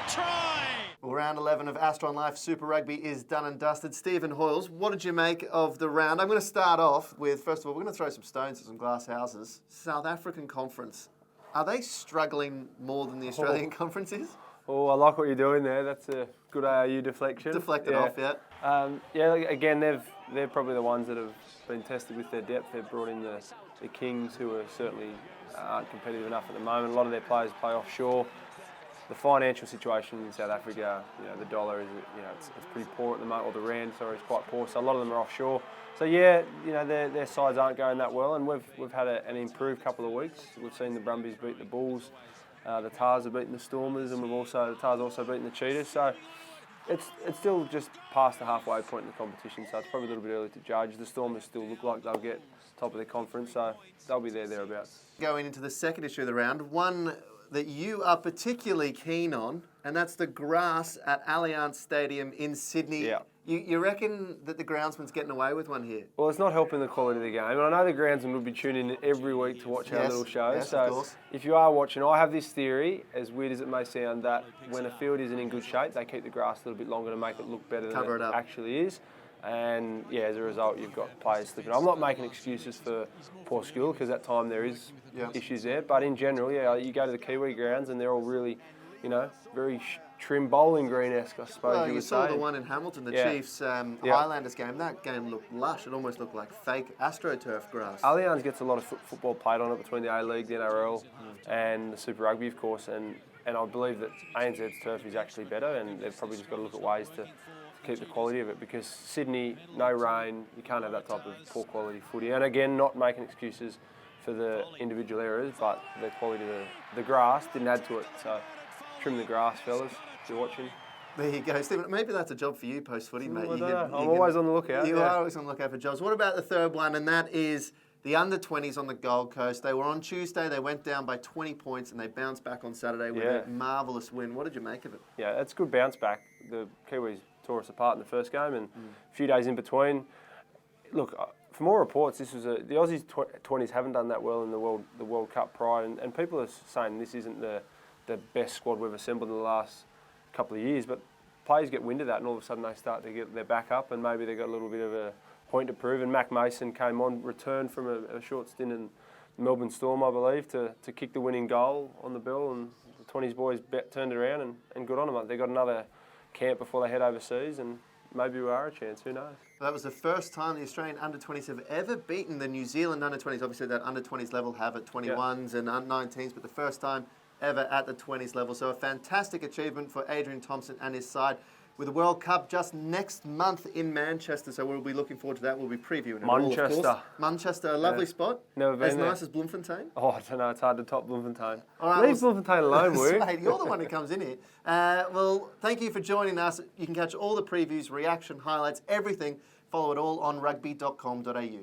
try! Well, round 11 of Astron Life Super Rugby is done and dusted. Stephen Hoyles, what did you make of the round? I'm going to start off with, first of all, we're going to throw some stones at some glass houses. South African Conference, are they struggling more than the Australian Conference is? Oh, I like what you're doing there. That's a good ARU deflection. Deflected off, yeah. Again, they're probably the ones that have been tested with their depth. They've brought in the Kings, who are certainly aren't competitive enough at the moment. A lot of their players play offshore. The financial situation in South Africa, the dollar is, it's pretty poor at the moment, or the rand, sorry, is quite poor. So a lot of them are offshore. So yeah, their sides aren't going that well, and we've had an improved couple of weeks. We've seen the Brumbies beat the Bulls. The Tars have beaten the Stormers, and the Tars also beaten the Cheetahs. So it's still just past the halfway point in the competition, so it's probably a little bit early to judge. The Stormers still look like they'll get top of their conference, so they'll be thereabouts. Going into the second issue of the round, one that you are particularly keen on, and that's the grass at Allianz Stadium in Sydney. Yeah. You reckon that the groundsman's getting away with one here? Well, it's not helping the quality of the game. And I know the groundsman will be tuning in every week to watch our little shows. Yes, so of course. if you are watching, I have this theory, as weird as it may sound, that when a field isn't in good shape, they keep the grass a little bit longer to make it look better than it actually is. And yeah, as a result, you've got players slipping. I'm not making excuses for poor skill, because at time there is issues there. But in general, you go to the Kiwi grounds and they're all really, very trim bowling green-esque, I suppose well, you would saw say. the one in Hamilton, the Chiefs Highlanders game. That game looked lush. It almost looked like fake AstroTurf grass. Allianz gets a lot of football played on it between the A-League, the NRL, and the Super Rugby, of course. And I believe that ANZ's turf is actually better, and they've probably just got to look at ways to keep the quality of it, because Sydney, no rain, you can't have that type of poor quality footy. And again, not making excuses for the individual errors, but the quality of the grass didn't add to it. So trim the grass, fellas, if you're watching. There you go, Stephen. Maybe that's a job for you post-footy, mate. I'm always on the lookout. You are always on the lookout for jobs. What about the third one? And that is the under-20s on the Gold Coast. They were on Tuesday. They went down by 20 points, and they bounced back on Saturday with a marvellous win. What did you make of it? Yeah, it's a good bounce back. The Kiwis tore us apart in the first game, and a few days in between. Look, from all reports, this was the Aussies 20s haven't done that well in the World Cup prior, and people are saying this isn't the best squad we've assembled in the last couple of years. But players get wind of that, and all of a sudden they start to get their back up, and maybe they've got a little bit of a point to prove. And Mac Mason came on, returned from a short stint in the Melbourne Storm, I believe, to kick the winning goal on the bell, and the 20s boys turned it around and good on them. They got another camp before they head overseas, and maybe we are a chance, who knows. Well, that was the first time the Australian under-20s have ever beaten the New Zealand under-20s. Obviously that under-20s level have at 21s and under-19s, but the first time ever at the 20s level. So a fantastic achievement for Adrian Thompson and his side, with the World Cup just next month in Manchester. So we'll be looking forward to that. We'll be previewing it all, of course. Manchester, a lovely spot. Never been there. As nice as Bloemfontein. Oh, I don't know. It's hard to top Bloemfontein. All right, leave Bloemfontein alone, will you? Mate, you're the one who comes in here. Well, thank you for joining us. You can catch all the previews, reaction, highlights, everything. Follow it all on Rugby.com.au.